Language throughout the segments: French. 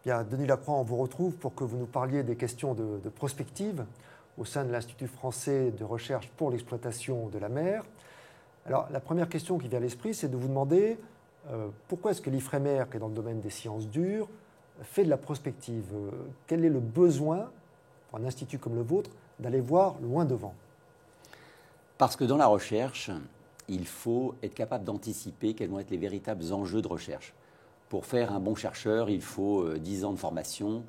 Bien, Denis Lacroix, on vous retrouve pour que vous nous parliez des questions de prospective au sein de l'Institut français de recherche pour l'exploitation de la mer. Alors, la première question qui vient à l'esprit, c'est de vous demander pourquoi est-ce que l'IFREMER, qui est dans le domaine des sciences dures, fait de la prospective. Quel est le besoin, pour un institut comme le vôtre, d'aller voir loin devant? Parce que dans la recherche, il faut être capable d'anticiper quels vont être les véritables enjeux de recherche. Pour faire un bon chercheur, il faut 10 ans de formation.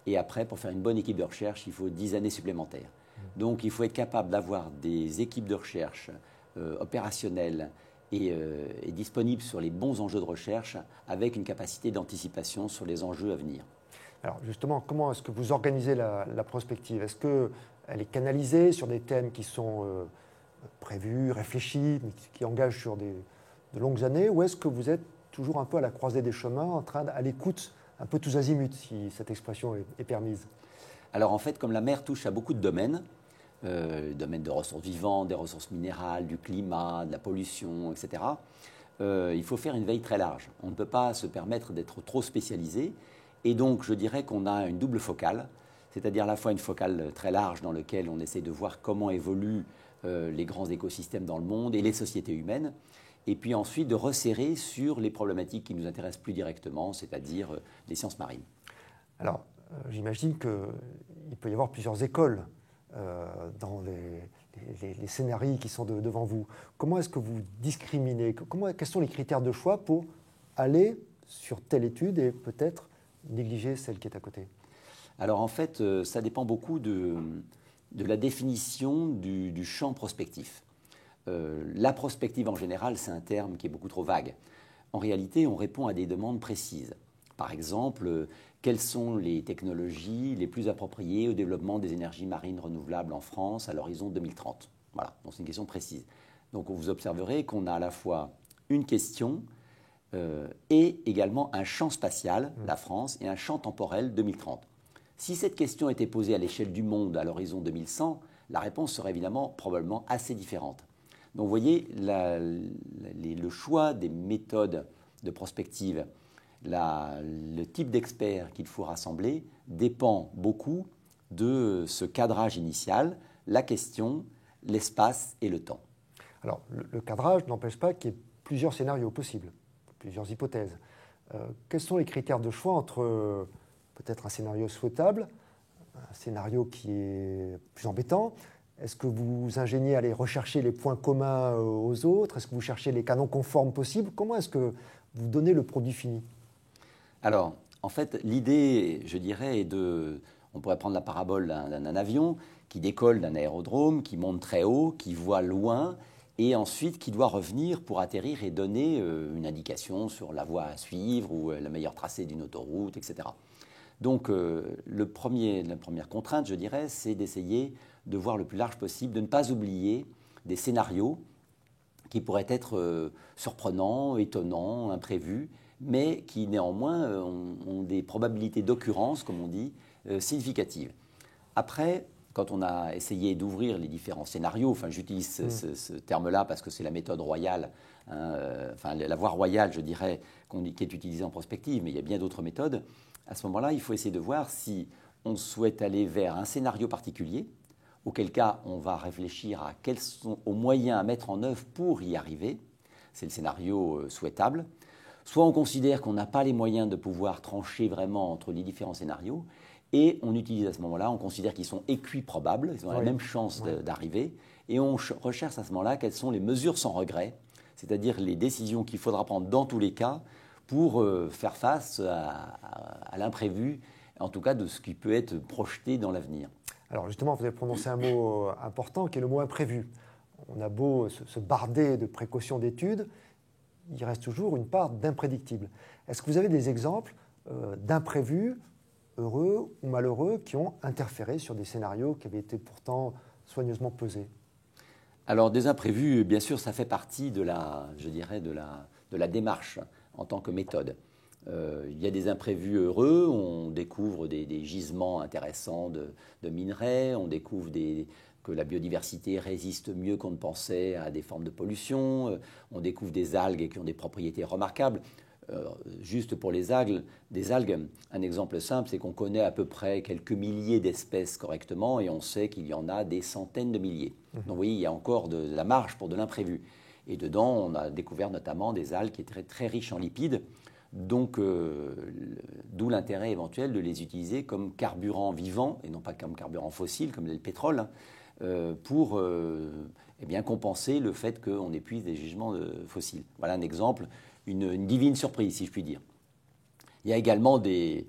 Et après, pour faire une bonne équipe de recherche, il faut 10 années supplémentaires. Donc, il faut être capable d'avoir des équipes de recherche opérationnelles et disponibles sur les bons enjeux de recherche avec une capacité d'anticipation sur les enjeux à venir. Alors, justement, comment est-ce que vous organisez la prospective? Est-ce qu'elle est canalisée sur des thèmes qui sont prévus, réfléchis, mais qui engagent sur de longues années? Ou est-ce que vous êtes toujours un peu à la croisée des chemins, à l'écoute, un peu tous azimuts, si cette expression est permise? Alors en fait, comme la mer touche à beaucoup de domaines, domaines de ressources vivantes, des ressources minérales, du climat, de la pollution, etc., il faut faire une veille très large. On ne peut pas se permettre d'être trop spécialisé. Et donc, je dirais qu'on a une double focale, c'est-à-dire à la fois une focale très large dans laquelle on essaie de voir comment évoluent les grands écosystèmes dans le monde et les sociétés humaines, et puis ensuite de resserrer sur les problématiques qui nous intéressent plus directement, c'est-à-dire les sciences marines. Alors, j'imagine qu'il peut y avoir plusieurs écoles dans les scénarios qui sont devant vous. Comment est-ce que vous discriminez? Quels sont les critères de choix pour aller sur telle étude et peut-être négliger celle qui est à côté? Alors en fait, ça dépend beaucoup de la définition du champ prospectif. La prospective en général, c'est un terme qui est beaucoup trop vague. En réalité, on répond à des demandes précises. Par exemple, quelles sont les technologies les plus appropriées au développement des énergies marines renouvelables en France à l'horizon 2030? Voilà, donc c'est une question précise. Donc vous observerez qu'on a à la fois une question et également un champ spatial, la France, et un champ temporel 2030. Si cette question était posée à l'échelle du monde à l'horizon 2100, la réponse serait évidemment probablement assez différente. Donc vous voyez, le choix des méthodes de prospective, le type d'experts qu'il faut rassembler dépend beaucoup de ce cadrage initial, la question, l'espace et le temps. Alors, le cadrage n'empêche pas qu'il y ait plusieurs scénarios possibles, plusieurs hypothèses. Quels sont les critères de choix entre peut-être un scénario souhaitable, un scénario qui est plus embêtant? Est-ce que vous ingéniez à aller rechercher les points communs aux autres? Est-ce que vous cherchez les canons conformes possibles? Comment est-ce que vous donnez le produit fini? Alors, en fait, l'idée, je dirais, est on pourrait prendre la parabole d'un avion qui décolle d'un aérodrome, qui monte très haut, qui voit loin, et ensuite qui doit revenir pour atterrir et donner une indication sur la voie à suivre ou le meilleur tracé d'une autoroute, etc. Donc, la première contrainte, je dirais, c'est d'essayer de voir le plus large possible, de ne pas oublier des scénarios qui pourraient être surprenants, étonnants, imprévus, mais qui néanmoins ont des probabilités d'occurrence, comme on dit, significatives. Après, quand on a essayé d'ouvrir les différents scénarios, enfin j'utilise ce terme-là parce que c'est la méthode royale, la voie royale, je dirais, qui est utilisée en prospective, mais il y a bien d'autres méthodes. À ce moment-là, il faut essayer de voir si on souhaite aller vers un scénario particulier, auquel cas on va réfléchir à quels sont aux moyens à mettre en œuvre pour y arriver. C'est le scénario souhaitable. Soit on considère qu'on n'a pas les moyens de pouvoir trancher vraiment entre les différents scénarios, et on utilise à ce moment-là, on considère qu'ils sont équiprobables, ils ont la même chance d'arriver, et on recherche à ce moment-là quelles sont les mesures sans regret, c'est-à-dire les décisions qu'il faudra prendre dans tous les cas pour faire face à l'imprévu, en tout cas de ce qui peut être projeté dans l'avenir. Alors justement, vous avez prononcé un mot important qui est le mot imprévu. On a beau se barder de précautions d'études, il reste toujours une part d'imprédictible. Est-ce que vous avez des exemples d'imprévus, heureux ou malheureux, qui ont interféré sur des scénarios qui avaient été pourtant soigneusement pesés? Alors des imprévus, bien sûr, ça fait partie de la démarche en tant que méthode. Il y a des imprévus heureux, on découvre des gisements intéressants de minerais, on découvre que la biodiversité résiste mieux qu'on ne pensait à des formes de pollution, on découvre des algues qui ont des propriétés remarquables. juste pour les algues, un exemple simple, c'est qu'on connaît à peu près quelques milliers d'espèces correctement et on sait qu'il y en a des centaines de milliers. Donc vous voyez, il y a encore de la marge pour de l'imprévu. Et dedans, on a découvert notamment des algues qui étaient très riches en lipides, donc d'où l'intérêt éventuel de les utiliser comme carburant vivant et non pas comme carburant fossile, comme le pétrole, pour compenser le fait qu'on épuise des gisements fossiles. Voilà un exemple. Une divine surprise, si je puis dire. Il y a également des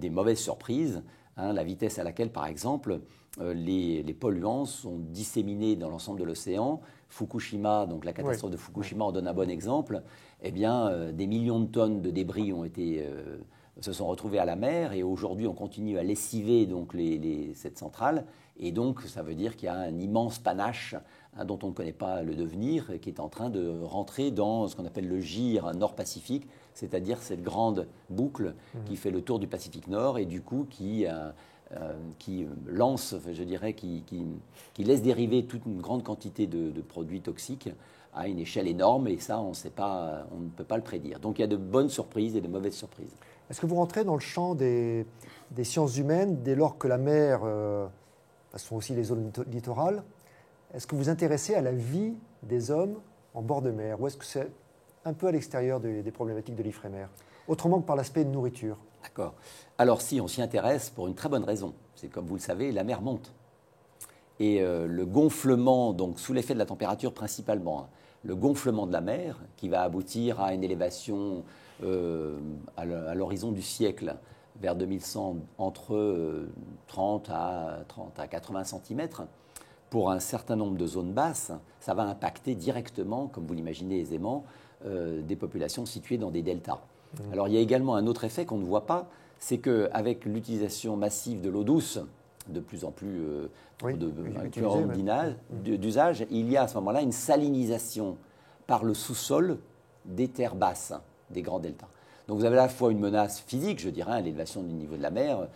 mauvaises surprises, la vitesse à laquelle, par exemple, les polluants sont disséminés dans l'ensemble de l'océan. Fukushima, donc la catastrophe de Fukushima en donne un bon exemple. Eh bien, des millions de tonnes de débris se sont retrouvés à la mer et aujourd'hui, on continue à lessiver donc, cette centrale. Et donc, ça veut dire qu'il y a un immense panache dont on ne connaît pas le devenir, qui est en train de rentrer dans ce qu'on appelle le gyre nord-pacifique, c'est-à-dire cette grande boucle qui fait le tour du Pacifique Nord et du coup qui lance, je dirais, qui laisse dériver toute une grande quantité de produits toxiques à une échelle énorme et ça, on ne peut pas le prédire. Donc il y a de bonnes surprises et de mauvaises surprises. Est-ce que vous rentrez dans le champ des sciences humaines dès lors que la mer, ce sont aussi les zones littorales, est-ce que vous vous intéressez à la vie des hommes en bord de mer ou est-ce que c'est un peu à l'extérieur des problématiques de l'Ifremer, autrement que par l'aspect de nourriture? D'accord. Alors si, on s'y intéresse pour une très bonne raison. C'est comme vous le savez, la mer monte. Et le gonflement, donc sous l'effet de la température principalement, le gonflement de la mer qui va aboutir à une élévation à l'horizon du siècle vers 2100 entre 30 à 80 cm, pour un certain nombre de zones basses, ça va impacter directement, comme vous l'imaginez aisément, des populations situées dans des deltas. Alors il y a également un autre effet qu'on ne voit pas, c'est qu'avec l'utilisation massive de l'eau douce, de plus en plus d'usage, il y a à ce moment-là une salinisation par le sous-sol des terres basses, des grands deltas. Donc vous avez à la fois une menace physique, je dirais, l'élévation du niveau de la mer.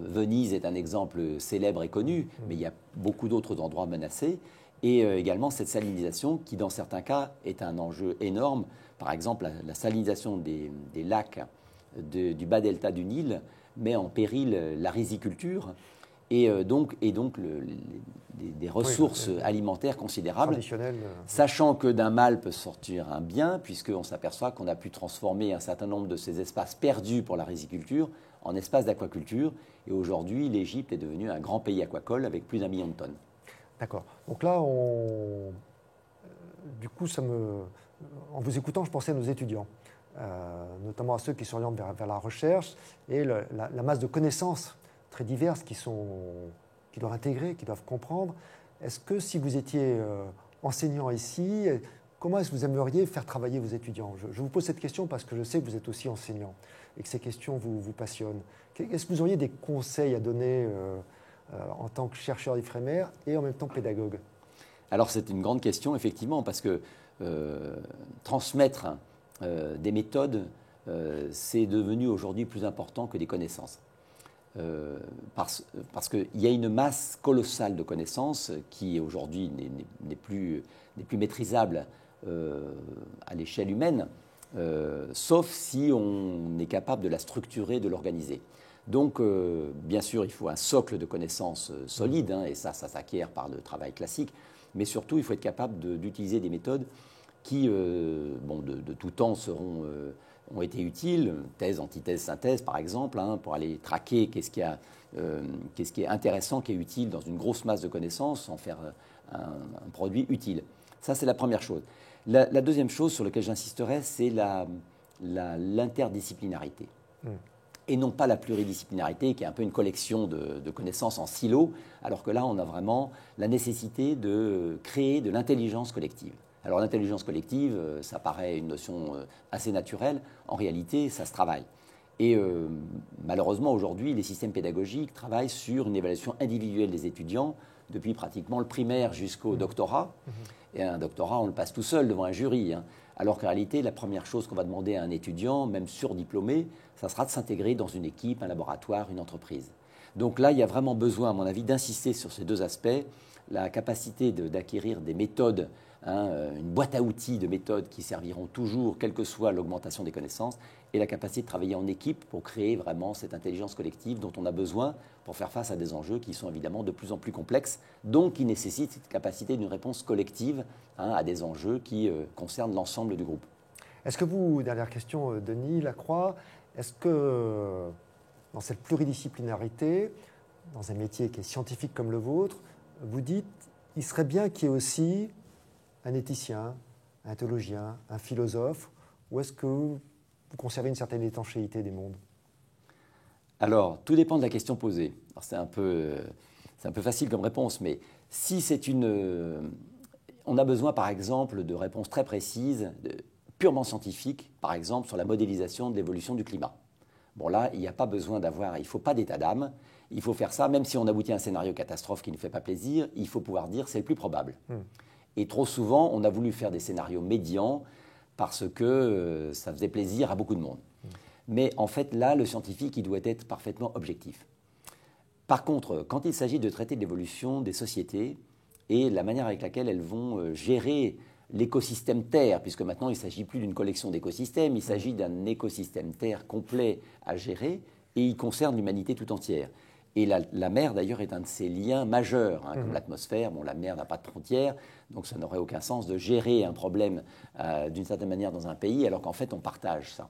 Venise est un exemple célèbre et connu, mais il y a beaucoup d'autres endroits menacés. Et également cette salinisation qui, dans certains cas, est un enjeu énorme. Par exemple, la salinisation des lacs du bas delta du Nil met en péril la riziculture et donc des ressources alimentaires considérables, sachant que d'un mal peut sortir un bien, puisqu'on s'aperçoit qu'on a pu transformer un certain nombre de ces espaces perdus pour la riziculture en espaces d'aquaculture. Et aujourd'hui, l'Égypte est devenue un grand pays aquacole avec plus d'1 million de tonnes. D'accord. Donc là, du coup, en vous écoutant, je pensais à nos étudiants, notamment à ceux qui s'orientent vers la recherche et la masse de connaissances très diverses qu'ils doivent intégrer, qu'ils doivent comprendre. Est-ce que si vous étiez enseignant ici, comment est-ce que vous aimeriez faire travailler vos étudiants? Je vous pose cette question parce que je sais que vous êtes aussi enseignant et que ces questions vous passionnent. Est-ce que vous auriez des conseils à donner en tant que chercheur d'Ifremer et en même temps pédagogue? Alors c'est une grande question, effectivement, parce que transmettre des méthodes, c'est devenu aujourd'hui plus important que des connaissances. Parce qu'il y a une masse colossale de connaissances qui aujourd'hui n'est plus maîtrisable à l'échelle humaine, sauf si on est capable de la structurer, de l'organiser. Donc, bien sûr, il faut un socle de connaissances solide, et ça s'acquiert par le travail classique, mais surtout, il faut être capable d'utiliser des méthodes qui, de tout temps, ont été utiles, thèse, antithèse, synthèse, par exemple, pour aller traquer qu'est-ce qui est intéressant, qui est utile dans une grosse masse de connaissances, en faire un produit utile. Ça, c'est la première chose. La deuxième chose sur laquelle j'insisterai, c'est l'interdisciplinarité. Et non pas la pluridisciplinarité, qui est un peu une collection de connaissances en silos, alors que là, on a vraiment la nécessité de créer de l'intelligence collective. Alors l'intelligence collective, ça paraît une notion assez naturelle. En réalité, ça se travaille. Et malheureusement, aujourd'hui, les systèmes pédagogiques travaillent sur une évaluation individuelle des étudiants depuis pratiquement le primaire jusqu'au doctorat. Et un doctorat, on le passe tout seul devant un jury. Alors qu'en réalité, la première chose qu'on va demander à un étudiant, même surdiplômé, ça sera de s'intégrer dans une équipe, un laboratoire, une entreprise. Donc là, il y a vraiment besoin, à mon avis, d'insister sur ces deux aspects, la capacité d'acquérir des méthodes, une boîte à outils de méthodes qui serviront toujours, quelle que soit l'augmentation des connaissances, et la capacité de travailler en équipe pour créer vraiment cette intelligence collective dont on a besoin pour faire face à des enjeux qui sont évidemment de plus en plus complexes, donc qui nécessitent cette capacité d'une réponse collective à des enjeux qui concernent l'ensemble du groupe. Est-ce que vous, dernière question, Denis Lacroix, est-ce que dans cette pluridisciplinarité, dans un métier qui est scientifique comme le vôtre, vous dites qu'il serait bien qu'il y ait aussi un éthicien, un théologien, un philosophe, ou est-ce que vous conservez une certaine étanchéité des mondes? Alors, tout dépend de la question posée. C'est un peu facile comme réponse, mais si c'est on a besoin, par exemple, de réponses très précises, purement scientifiques, par exemple, sur la modélisation de l'évolution du climat. Bon, là, il n'y a pas besoin il ne faut pas d'état d'âme. Il faut faire ça, même si on aboutit à un scénario catastrophe qui ne fait pas plaisir, il faut pouvoir dire c'est le plus probable. Et trop souvent, on a voulu faire des scénarios médians parce que ça faisait plaisir à beaucoup de monde. Mais en fait, là, le scientifique, il doit être parfaitement objectif. Par contre, quand il s'agit de traiter de l'évolution des sociétés et la manière avec laquelle elles vont gérer l'écosystème Terre, puisque maintenant il ne s'agit plus d'une collection d'écosystèmes, il s'agit d'un écosystème Terre complet à gérer et il concerne l'humanité tout entière. Et la mer, d'ailleurs, est un de ces liens majeurs, comme l'atmosphère. Bon, la mer n'a pas de frontières, donc ça n'aurait aucun sens de gérer un problème d'une certaine manière dans un pays, alors qu'en fait, on partage ça.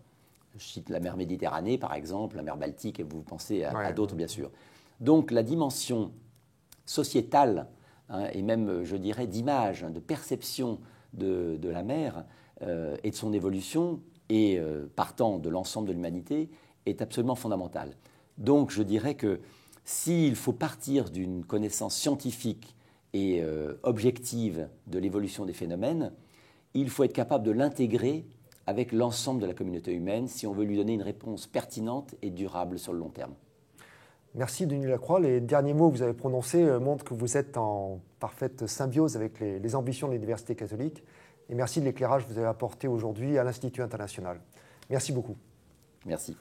Je cite la mer Méditerranée, par exemple, la mer Baltique, et vous pensez à d'autres, bien sûr. Donc, la dimension sociétale, et même, je dirais, d'image, de perception de la mer et de son évolution, et partant de l'ensemble de l'humanité, est absolument fondamentale. Donc, je dirais que s'il faut partir d'une connaissance scientifique et objective de l'évolution des phénomènes, il faut être capable de l'intégrer avec l'ensemble de la communauté humaine si on veut lui donner une réponse pertinente et durable sur le long terme. Merci Denis Lacroix. Les derniers mots que vous avez prononcés montrent que vous êtes en parfaite symbiose avec les ambitions de l'Université catholique. Et merci de l'éclairage que vous avez apporté aujourd'hui à l'Institut international. Merci beaucoup. Merci.